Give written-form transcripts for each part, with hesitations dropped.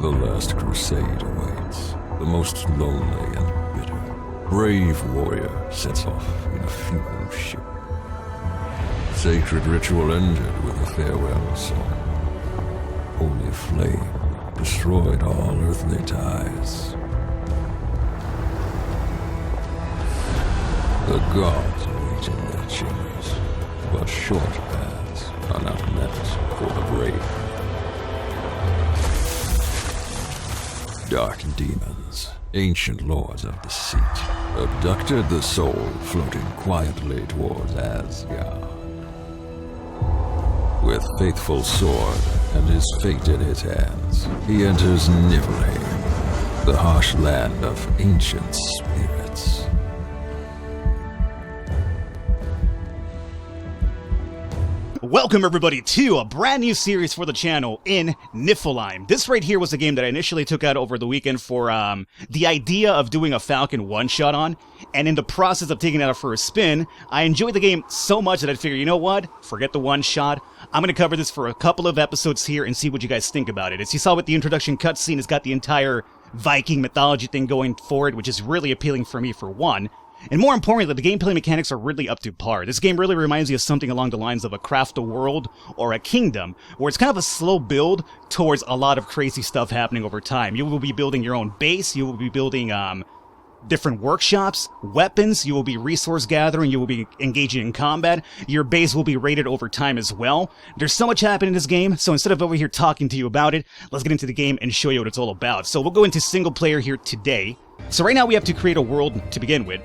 The last crusade awaits. The most lonely and bitter. Brave warrior sets off in a funeral ship. Sacred ritual ended with a farewell song. Holy flame destroyed all earthly ties. The gods wait in their chambers, but short paths are not meant for the brave. Dark demons, ancient lords of deceit, abducted the soul floating quietly towards Asgard. With faithful sword and his fate in his hands, he enters Niffelheim, the harsh land of ancient spirits. Welcome everybody to a brand new series for the channel in Niffelheim. This right here was a game that I initially took out over the weekend for the idea of doing a Falcon one-shot on, and in the process of taking it out for a spin, I enjoyed the game so much that I figured, you know what? Forget the one-shot. I'm going to cover this for a couple of episodes here and see what you guys think about it. As you saw with the introduction cutscene, it's got the entire Viking mythology thing going forward, which is really appealing for me for one. And more importantly, the gameplay mechanics are really up to par. This game really reminds me of something along the lines of a Craft a World or a Kingdom, where it's kind of a slow build towards a lot of crazy stuff happening over time. You will be building your own base, you will be building different workshops, weapons, you will be resource gathering, you will be engaging in combat, your base will be rated over time as well. There's so much happening in this game, so instead of over here talking to you about it, let's get into the game and show you what it's all about. So we'll go into single player here today. So right now we have to create a world to begin with.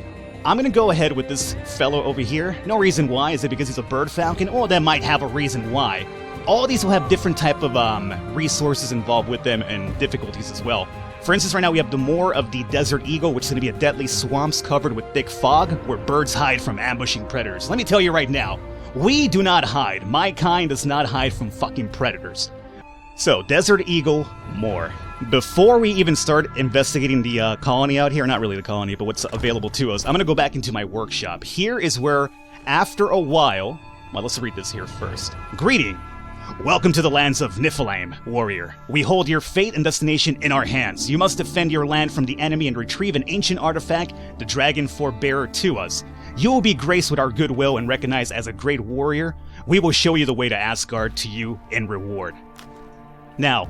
I'm gonna go ahead with this fellow over here. No reason why. Is it because he's a bird falcon? Or that might have a reason why. All of these will have different type of resources involved with them and difficulties as well. For instance, right now we have the Moor of the Desert Eagle, which is gonna be a deadly swamps covered with thick fog, where birds hide from ambushing predators. Let me tell you right now, we do not hide. My kind does not hide from fucking predators. So, Desert Eagle, Moor. Before we even start investigating the colony out here, not really the colony, but what's available to us, I'm going to go back into my workshop. Here is where, after a while... Well, let's read this here first. Greeting! Welcome to the lands of Niffelheim, warrior. We hold your fate and destination in our hands. You must defend your land from the enemy and retrieve an ancient artifact, the dragon forebearer to us. You will be graced with our goodwill and recognized as a great warrior. We will show you the way to Asgard to you in reward. Now,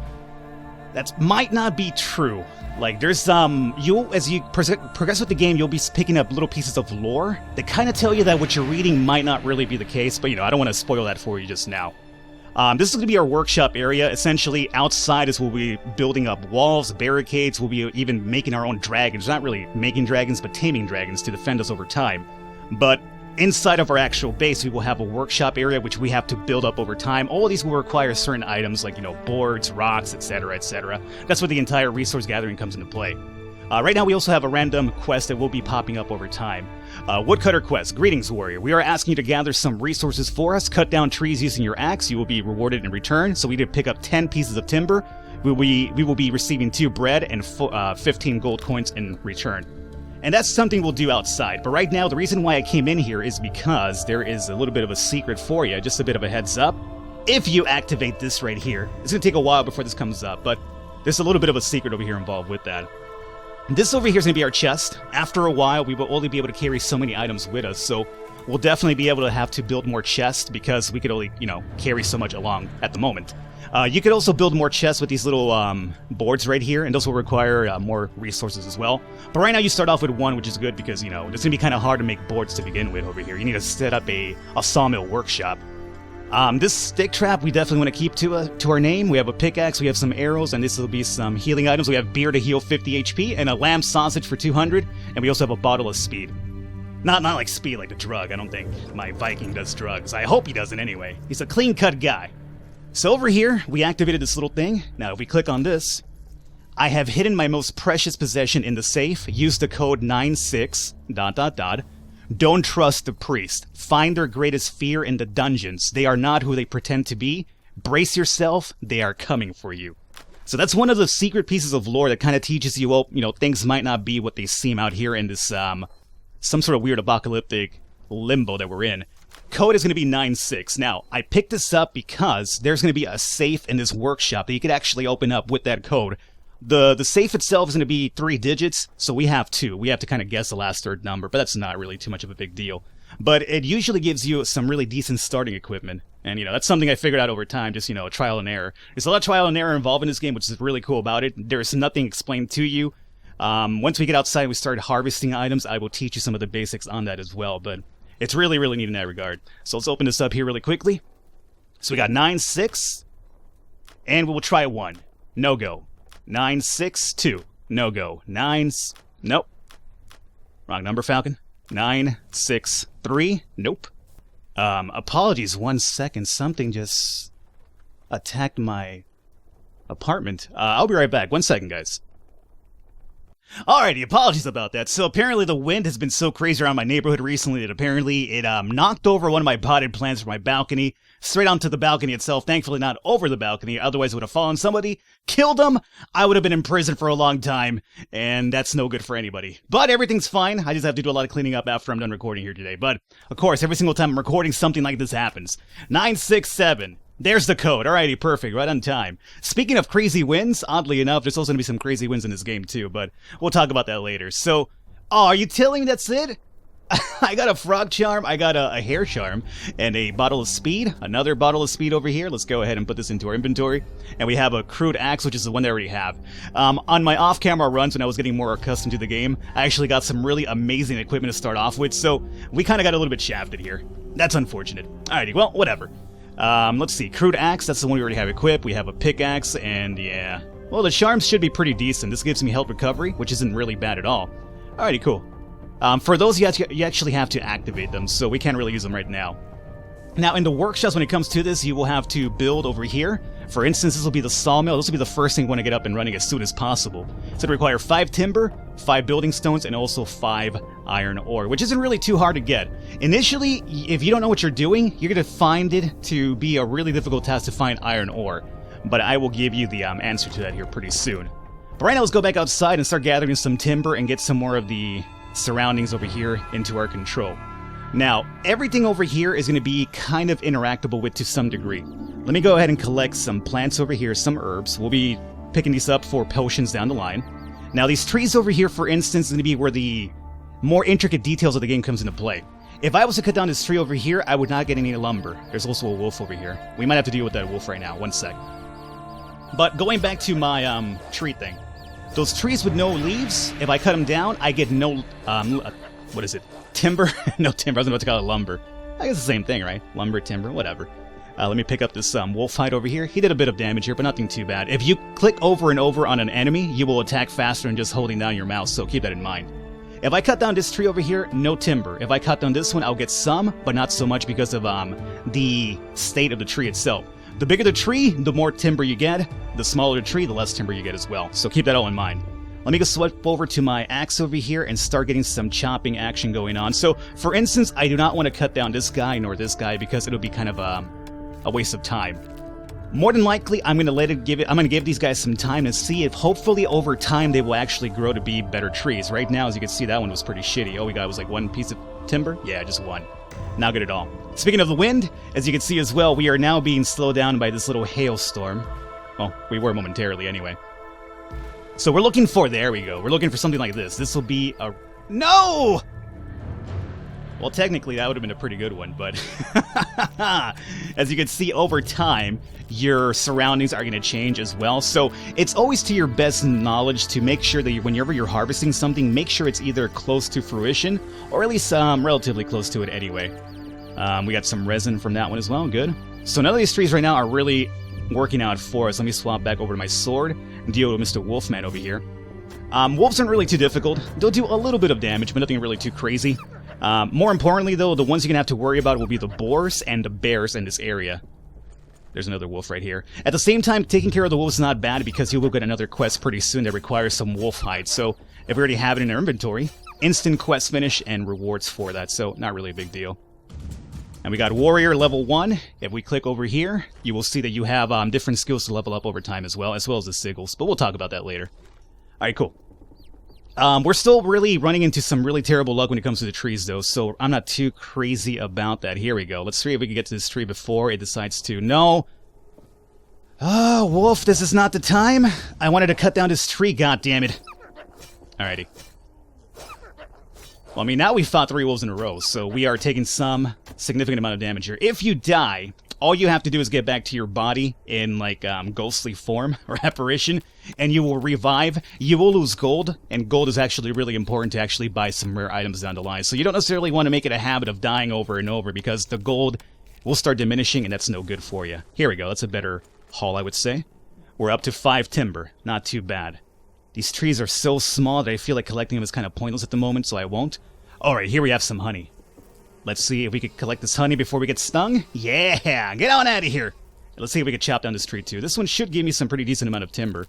that might not be true. Like, there's, as you progress with the game, you'll be picking up little pieces of lore that kind of tell you that what you're reading might not really be the case, but, you know, I don't want to spoil that for you just now. This is going to be our workshop area. Essentially, outside is we'll be building up walls, barricades, we'll be even making our own dragons. Not really making dragons, but taming dragons to defend us over time. But inside of our actual base, we will have a workshop area which we have to build up over time. All of these will require certain items like, you know, boards, rocks, etc., etc. That's where the entire resource gathering comes into play. Right now we also have a random quest that will be popping up over time. Woodcutter Quests. Greetings, warrior. We are asking you to gather some resources for us. Cut down trees using your axe. You will be rewarded in return. So we need to pick up 10 pieces of timber. We will be receiving 2 bread and 15 gold coins in return. And that's something we'll do outside. But right now, the reason why I came in here is because there is a little bit of a secret for you. Just a bit of a heads up. If you activate this right here, it's going to take a while before this comes up, but there's a little bit of a secret over here involved with that. This over here is going to be our chest. After a while, we will only be able to carry so many items with us, so we'll definitely be able to have to build more chests because we could only, you know, carry so much along at the moment. You could also build more chests with these little boards right here, and those will require more resources as well. But right now you start off with 1, which is good because, you know, it's going to be kind of hard to make boards to begin with over here. You need to set up a sawmill workshop. This stick trap we definitely want to keep to our name. We have a pickaxe, we have some arrows, and this will be some healing items. We have beer to heal 50 HP, and a lamb sausage for 200, and we also have a bottle of speed. Not like speed like the drug. I don't think my Viking does drugs. I hope he doesn't anyway. He's a clean-cut guy. So over here, we activated this little thing. Now, if we click on this, I have hidden my most precious possession in the safe. Use the code 96... Don't trust the priest. Find their greatest fear in the dungeons. They are not who they pretend to be. Brace yourself. They are coming for you. So that's one of the secret pieces of lore that kind of teaches you, well, you know, things might not be what they seem out here in this, some sort of weird apocalyptic limbo that we're in. Code is going to be 96. Now, I picked this up because there's going to be a safe in this workshop that you could actually open up with that code. The safe itself is going to be 3 digits, so we have 2. We have to kind of guess the last third number, but that's not really too much of a big deal. But it usually gives you some really decent starting equipment. And, that's something I figured out over time, just, trial and error. There's a lot of trial and error involved in this game, which is really cool about it. There's nothing explained to you. Once we get outside and we start harvesting items, I will teach you some of the basics on that as well. But it's really, really neat in that regard. So let's open this up here really quickly. So we got 9, 6, and we'll try 1. No go. 9, 6, 2. No go. 9, nope. Wrong number, Falcon. 9, 6, 3. Nope. Apologies, 1 second. Something just attacked my apartment. I'll be right back. 1 second, guys. Alrighty, apologies about that. So apparently the wind has been so crazy around my neighborhood recently that apparently it knocked over one of my potted plants from my balcony, straight onto the balcony itself. Thankfully not over the balcony, otherwise it would have fallen somebody, killed them, I would have been in prison for a long time, and that's no good for anybody. But everything's fine, I just have to do a lot of cleaning up after I'm done recording here today. But, of course, every single time I'm recording, something like this happens. 967. There's the code. Alrighty, perfect. Right on time. Speaking of crazy wins, oddly enough, there's also going to be some crazy wins in this game too, but we'll talk about that later. So, are you telling me that's it? I got a frog charm, I got a hair charm, and a bottle of speed. Another bottle of speed over here. Let's go ahead and put this into our inventory. And we have a crude axe, which is the one that I already have. On my off-camera runs, when I was getting more accustomed to the game, I actually got some really amazing equipment to start off with, so we kind of got a little bit shafted here. That's unfortunate. Alrighty, well, whatever. Let's see, crude axe, that's the one we already have equipped. We have a pickaxe, and yeah. Well, the charms should be pretty decent. This gives me health recovery, which isn't really bad at all. Alrighty, cool. For those, you actually have to activate them, so we can't really use them right now. Now, in the workshops, when it comes to this, you will have to build over here. For instance, this will be the Sawmill. This will be the first thing you want to get up and running as soon as possible. So it requires 5 timber, 5 building stones, and also 5 iron ore, which isn't really too hard to get. Initially, if you don't know what you're doing, you're going to find it to be a really difficult task to find iron ore. But I will give you the answer to that here pretty soon. But right now, let's go back outside and start gathering some timber and get some more of the surroundings over here into our control. Now, everything over here is going to be kind of interactable with to some degree. Let me go ahead and collect some plants over here, some herbs. We'll be picking these up for potions down the line. Now, these trees over here, for instance, is going to be where the more intricate details of the game comes into play. If I was to cut down this tree over here, I would not get any lumber. There's also a wolf over here. We might have to deal with that wolf right now. 1 sec. But going back to my tree thing. Those trees with no leaves, if I cut them down, I get no, what is it? Timber? No timber, I was about to call it lumber. I guess the same thing, right? Lumber, timber, whatever. Let me pick up this wolf hide over here. He did a bit of damage here, but nothing too bad. If you click over and over on an enemy, you will attack faster than just holding down your mouse, so keep that in mind. If I cut down this tree over here, no timber. If I cut down this one, I'll get some, but not so much because of the state of the tree itself. The bigger the tree, the more timber you get. The smaller the tree, the less timber you get as well. So keep that all in mind. Let me go swipe over to my axe over here and start getting some chopping action going on. So, for instance, I do not want to cut down this guy nor this guy because it'll be kind of a waste of time. More than likely, I'm going to give these guys some time to see if hopefully over time they will actually grow to be better trees. Right now, as you can see, that one was pretty shitty. All we got was like 1 piece of timber. Yeah, just 1. Not good at all. Speaking of the wind, as you can see as well, we are now being slowed down by this little hailstorm. Well, we were momentarily anyway. So we're looking for, there we go, we're looking for something like this. This will be a, no! Well, technically that would have been a pretty good one, but as you can see over time, your surroundings are going to change as well. So it's always to your best knowledge to make sure that whenever you're harvesting something, make sure it's either close to fruition or at least relatively close to it anyway. We got some resin from that one as well, good. So none of these trees right now are really working out for us. Let me swap back over to my sword and deal with Mr. Wolfman over here. Wolves aren't really too difficult. They'll do a little bit of damage, but nothing really too crazy. More importantly, though, the ones you're going to have to worry about will be the boars and the bears in this area. There's another wolf right here. At the same time, taking care of the wolves is not bad because you will get another quest pretty soon that requires some wolf hide. So if we already have it in our inventory, instant quest finish and rewards for that. So not really a big deal. And we got Warrior level 1. If we click over here, you will see that you have different skills to level up over time as well as the sigils. But we'll talk about that later. Alright, cool. We're still really running into some really terrible luck when it comes to the trees, though, so I'm not too crazy about that. Here we go. Let's see if we can get to this tree before it decides to... No! Oh, Wolf, this is not the time. I wanted to cut down this tree, goddammit. Alrighty. Well, I mean, now we fought 3 wolves in a row, so we are taking some significant amount of damage here. If you die, all you have to do is get back to your body in, like, ghostly form or apparition, and you will revive. You will lose gold, and gold is actually really important to actually buy some rare items down the line. So you don't necessarily want to make it a habit of dying over and over, because the gold will start diminishing, and that's no good for you. Here we go. That's a better haul, I would say. We're up to 5 timber. Not too bad. These trees are so small that I feel like collecting them is kind of pointless at the moment, so I won't. Alright, here we have some honey. Let's see if we can collect this honey before we get stung. Yeah! Get on out of here! Let's see if we can chop down this tree too. This one should give me some pretty decent amount of timber.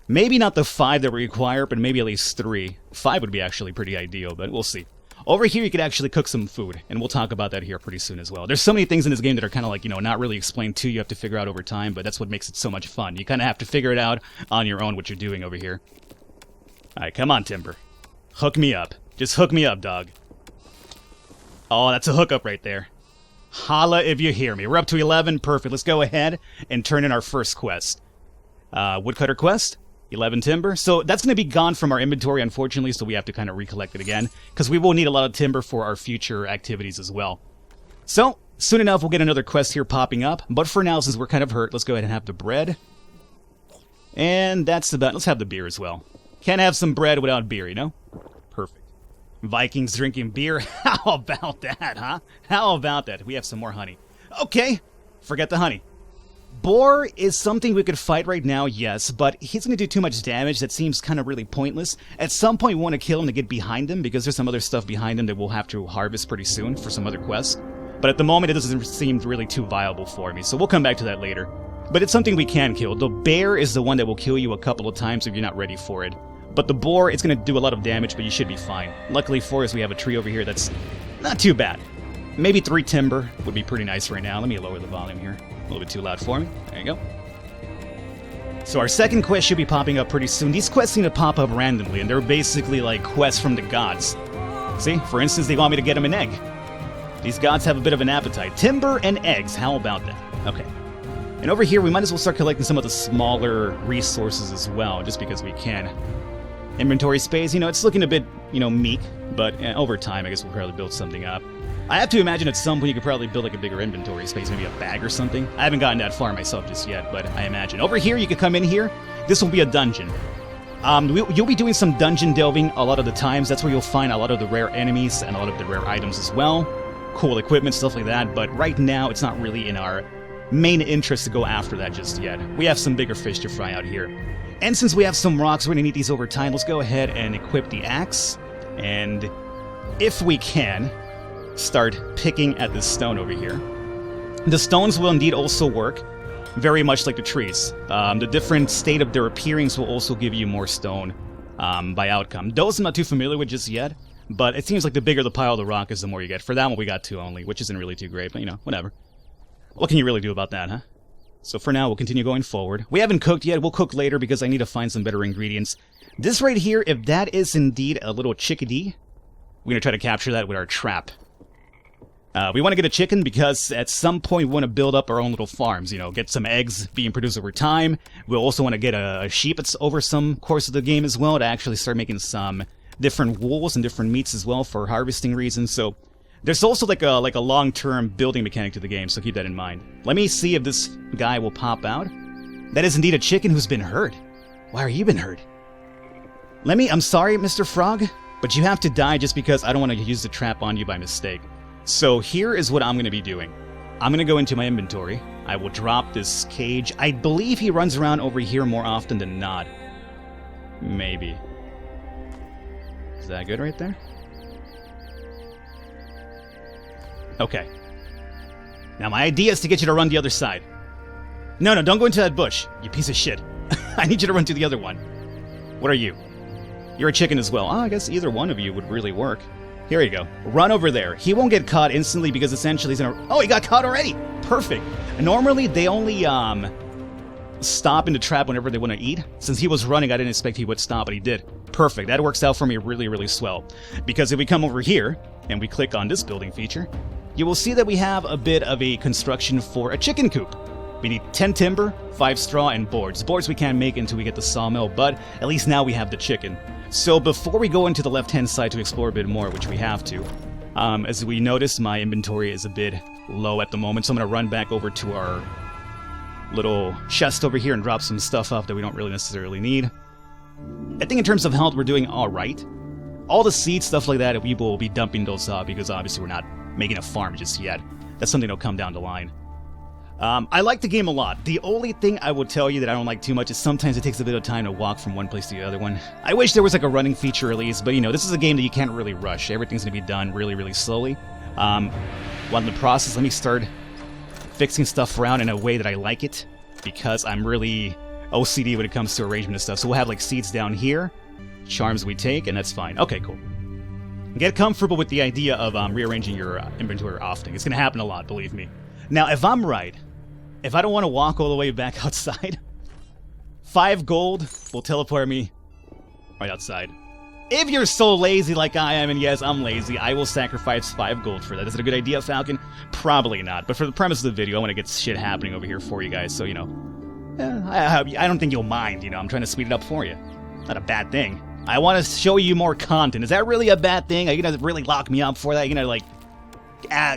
Maybe not the 5 that we require, but maybe at least 3. 5 would be actually pretty ideal, but we'll see. Over here you could actually cook some food, and we'll talk about that here pretty soon as well. There's so many things in this game that are kind of like, you know, not really explained to you. You have to figure out over time, but that's what makes it so much fun. You kind of have to figure it out on your own what you're doing over here. Alright, come on, Timber. Hook me up. Just hook me up, dog. Oh, that's a hookup right there. Holla if you hear me. We're up to 11. Perfect. Let's go ahead and turn in our first quest. Woodcutter Quest. 11 timber. So that's going to be gone from our inventory, unfortunately, so we have to kind of recollect it again, because we will need a lot of timber for our future activities as well. So, soon enough, we'll get another quest here popping up, but for now, since we're kind of hurt, let's go ahead and have the bread. And that's about... Let's have the beer as well. Can't have some bread without beer, you know? Perfect. Vikings drinking beer? How about that, huh? How about that? We have some more honey. Okay, forget the honey. Boar is something we could fight right now, yes, but he's going to do too much damage that seems kind of really pointless. At some point we want to kill him to get behind him, because there's some other stuff behind him that we'll have to harvest pretty soon for some other quests. But at the moment it doesn't seem really too viable for me, so we'll come back to that later. But it's something we can kill. The bear is the one that will kill you a couple of times if you're not ready for it. But the boar, it's going to do a lot of damage, but you should be fine. Luckily for us, we have a tree over here that's not too bad. Maybe 3 timber would be pretty nice right now. Let me lower the volume here. A little bit too loud for me. There you go. So our second quest should be popping up pretty soon. These quests seem to pop up randomly, and they're basically like quests from the gods. See, for instance, they want me to get them an egg. These gods have a bit of an appetite. Timber and eggs, how about that? Okay. And over here, we might as well start collecting some of the smaller resources as well, just because we can. Inventory space, you know, it's looking a bit, you know, meek, but over time, I guess we'll probably build something up. I have to imagine at some point you could probably build like a bigger inventory space, maybe a bag or something. I haven't gotten that far myself just yet, but I imagine. Over here, you could come in here. This will be a dungeon. You'll be doing some dungeon delving a lot of the times. That's where you'll find a lot of the rare enemies and a lot of the rare items as well. Cool equipment, stuff like that, but right now, it's not really in our main interest to go after that just yet. We have some bigger fish to fry out here. And since we have some rocks, we're going to need these over time. Let's go ahead and equip the axe. And if we can, start picking at this stone over here. The stones will indeed also work, very much like the trees. The different state of their appearance will also give you more stone by outcome. Those I'm not too familiar with just yet, but it seems like the bigger the pile of the rock is, the more you get. For that one, we got 2 only, which isn't really too great, but you know, whatever. What can you really do about that, huh? So for now, we'll continue going forward. We haven't cooked yet. We'll cook later because I need to find some better ingredients. This right here, if that is indeed a little chickadee, we're going to try to capture that with our trap. We want to get a chicken because at some point we want to build up our own little farms, you know, get some eggs being produced over time. We'll also want to get a sheep that's over some course of the game as well to actually start making some different wools and different meats as well for harvesting reasons. So there's also like a long-term building mechanic to the game, so keep that in mind. Let me see if this guy will pop out. That is indeed a chicken who's been hurt. Why are you been hurt? I'm sorry, Mr. Frog, but you have to die just because I don't want to use the trap on you by mistake. So here is what I'm going to be doing. I'm going to go into my inventory. I will drop this cage. I believe he runs around over here more often than not. Maybe. Is that good right there? Okay. Now my idea is to get you to run the other side. No, don't go into that bush, you piece of shit. I need you to run to the other one. What are you? You're a chicken as well. Oh, I guess either one of you would really work. Here you go. Run over there. He won't get caught instantly because essentially he's gonna... Oh, he got caught already! Perfect. Normally, they only, stop in the trap whenever they want to eat. Since he was running, I didn't expect he would stop, but he did. Perfect. That works out for me really, really swell. Because if we come over here, and we click on this building feature, you will see that we have a bit of a construction for a chicken coop. We need 10 timber, 5 straw, and boards. Boards we can't make until we get the sawmill, but at least now we have the chicken. So before we go into the left-hand side to explore a bit more, which we have to, as we notice, my inventory is a bit low at the moment, so I'm going to run back over to our little chest over here and drop some stuff off that we don't really necessarily need. I think in terms of health, we're doing alright. All the seeds, stuff like that, we will be dumping those off because obviously we're not making a farm just yet. That's something that'll come down the line. I like the game a lot. The only thing I will tell you that I don't like too much is sometimes it takes a bit of time to walk from one place to the other one. I wish there was like a running feature release, but you know, this is a game that you can't really rush. Everything's going to be done really, really slowly. While in the process, let me start fixing stuff around in a way that I like it, because I'm really OCD when it comes to arrangement and stuff. So we'll have like seeds down here, charms we take, and that's fine. Okay, cool. Get comfortable with the idea of rearranging your inventory often. It's going to happen a lot, believe me. Now, if I'm right, if I don't want to walk all the way back outside, 5 gold will teleport me right outside. If you're so lazy like I am, and yes, I'm lazy, I will sacrifice 5 gold for that. Is it a good idea, Falcon? Probably not. But for the premise of the video, I want to get shit happening over here for you guys, so, you know, I don't think you'll mind, you know, I'm trying to speed it up for you. Not a bad thing. I want to show you more content. Is that really a bad thing? Are you going to really lock me up for that? Are you going to, like,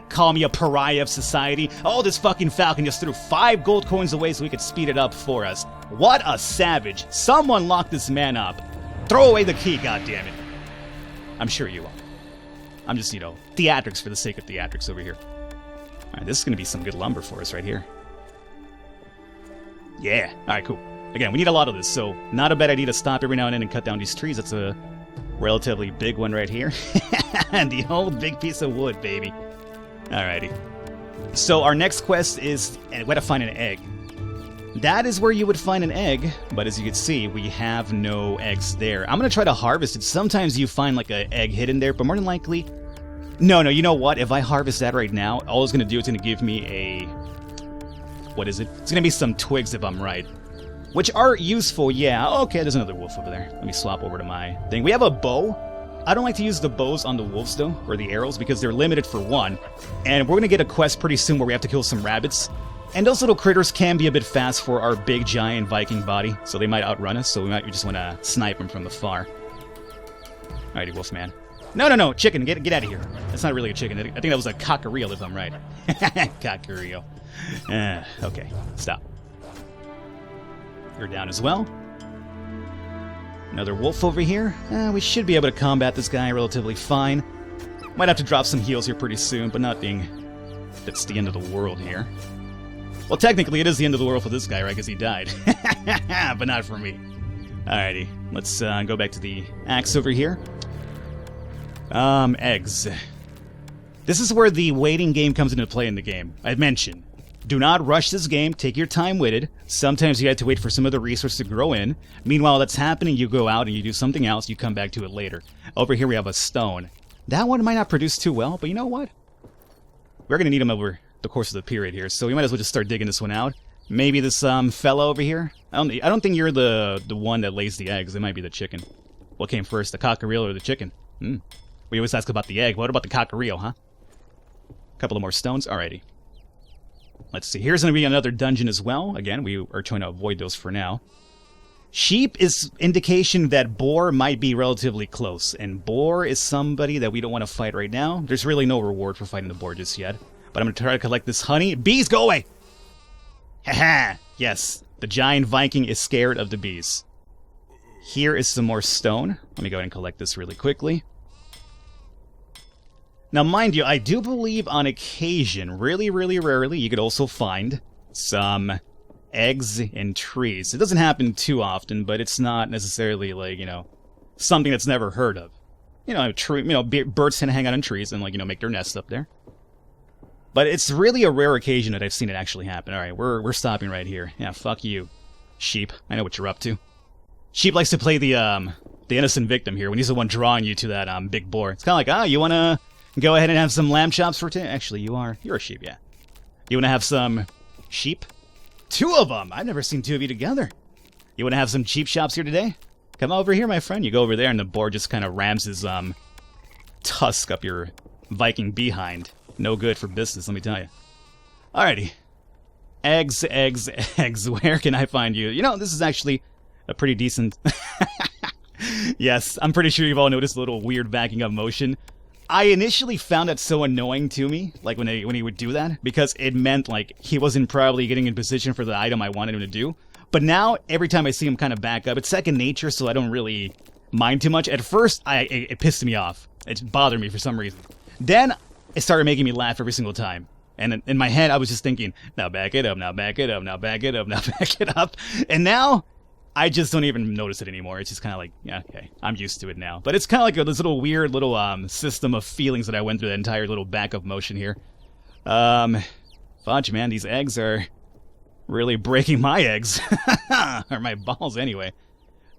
call me a pariah of society? Oh, this fucking Falcon just threw 5 gold coins away so he could speed it up for us. What a savage. Someone lock this man up. Throw away the key, goddammit. I'm sure you will. I'm just, you know, theatrics for the sake of theatrics over here. Alright, this is going to be some good lumber for us right here. Yeah. Alright, cool. Again, we need a lot of this, so not a bad idea to stop every now and then and cut down these trees. That's a relatively big one right here. And the old big piece of wood, baby. Alrighty. So our next quest is where to find an egg. That is where you would find an egg, but as you can see, we have no eggs there. I'm going to try to harvest it. Sometimes you find like an egg hidden there, but more than likely... No, you know what? If I harvest that right now, all it's going to do is going to give me a... What is it? It's going to be some twigs if I'm right. Which are useful, yeah. Okay, there's another wolf over there. Let me swap over to my thing. We have a bow. I don't like to use the bows on the wolves, though, or the arrows, because they're limited for 1. And we're going to get a quest pretty soon where we have to kill some rabbits. And those little critters can be a bit fast for our big, giant Viking body, so they might outrun us, so we might just want to snipe them from afar. Alrighty, wolfman. No, chicken, get out of here. That's not really a chicken. I think that was a cockereel, if I'm right. Cockereel. Okay, stop. You're down as well. Another wolf over here. We should be able to combat this guy relatively fine. Might have to drop some heals here pretty soon, but nothing that's the end of the world here. Well, technically, it is the end of the world for this guy, right? Because he died. But not for me. Alrighty. Let's go back to the axe over here. Eggs. This is where the waiting game comes into play in the game. I've mentioned. Do not rush this game. Take your time with it. Sometimes you have to wait for some of the resources to grow in. Meanwhile, that's happening. You go out and you do something else. You come back to it later. Over here, we have a stone. That one might not produce too well, but you know what? We're going to need them over the course of the period here, so we might as well just start digging this one out. Maybe this fella over here. I don't think you're the one that lays the eggs. It might be the chicken. What came first, the cockereel or the chicken? We always ask about the egg. What about the cockereel, huh? A couple of more stones. Alrighty. Let's see. Here's going to be another dungeon as well. Again, we are trying to avoid those for now. Sheep is indication that boar might be relatively close, and boar is somebody that we don't want to fight right now. There's really no reward for fighting the boar just yet. But I'm going to try to collect this honey. Bees, go away! Haha! Yes, the giant Viking is scared of the bees. Here is some more stone. Let me go ahead and collect this really quickly. Now, mind you, I do believe on occasion, really, really rarely, you could also find some eggs in trees. It doesn't happen too often, but it's not necessarily, like, you know, something that's never heard of. You know, birds tend to hang out in trees and, like, you know, make their nests up there. But it's really a rare occasion that I've seen it actually happen. Alright, we're stopping right here. Yeah, fuck you, sheep. I know what you're up to. Sheep likes to play the innocent victim here when he's the one drawing you to that big boar. It's kind of like, you want to go ahead and have some lamb chops for today? Actually, you're a sheep, yeah. You want to have some sheep? 2 of them! I've never seen 2 of you together. You want to have some cheap shops here today? Come over here, my friend. You go over there and the boar just kind of rams his tusk up your Viking behind. No good for business, let me tell you. Alrighty. Eggs, eggs, eggs. Where can I find you? You know, this is actually a pretty decent... Yes, I'm pretty sure you've all noticed a little weird backing up motion. I initially found that so annoying to me, like when he would do that, because it meant like he wasn't probably getting in position for the item I wanted him to do. But now, every time I see him kind of back up, it's second nature, so I don't really mind too much. At first, it pissed me off. It bothered me for some reason. Then, it started making me laugh every single time. And in my head, I was just thinking, now back it up, now back it up, now back it up, now back it up. And now... I just don't even notice it anymore. It's just kind of like, yeah, okay, I'm used to it now. But it's kind of like this little weird little system of feelings that I went through the entire little backup motion here. Fudge, man, these eggs are really breaking my eggs. Or my balls, anyway.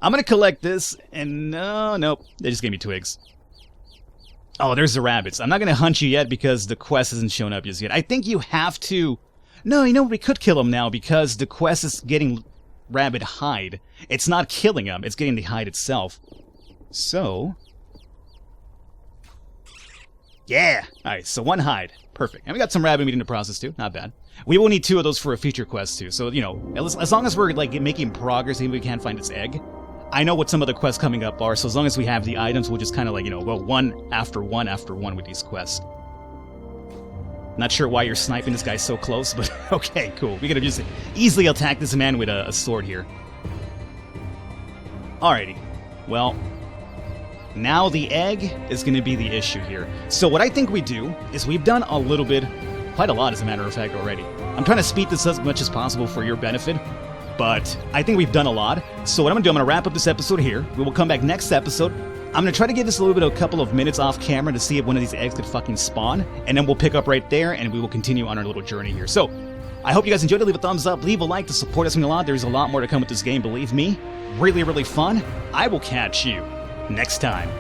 I'm going to collect this, and nope, they just gave me twigs. Oh, there's the rabbits. I'm not going to hunt you yet because the quest hasn't shown up just yet. I think you have to... No, you know, we could kill them now because the quest is getting... rabbit hide. It's not killing him, it's getting the hide itself. So... yeah! Alright, so one hide. Perfect. And we got some rabbit meat in the process too, not bad. We will need 2 of those for a future quest too, so, you know, as long as we're, like, making progress, even if we can't find this egg, I know what some of the quests coming up are, so as long as we have the items, we'll just kind of, like, you know, go one after one after one with these quests. Not sure why you're sniping this guy so close, but okay, cool. We gotta just easily attack this man with a sword here. Alrighty. Well, now the egg is gonna be the issue here. So what I think we do is we've done a little bit, quite a lot as a matter of fact already. I'm trying to speed this as much as possible for your benefit, but I think we've done a lot. So what I'm gonna do, I'm gonna wrap up this episode here. We will come back next episode. I'm going to try to give this a little bit of a couple of minutes off camera to see if one of these eggs could fucking spawn, and then we'll pick up right there, and we will continue on our little journey here. So, I hope you guys enjoyed it. Leave a thumbs up, leave a like to support us a lot. There's a lot more to come with this game, believe me. Really, really fun. I will catch you next time.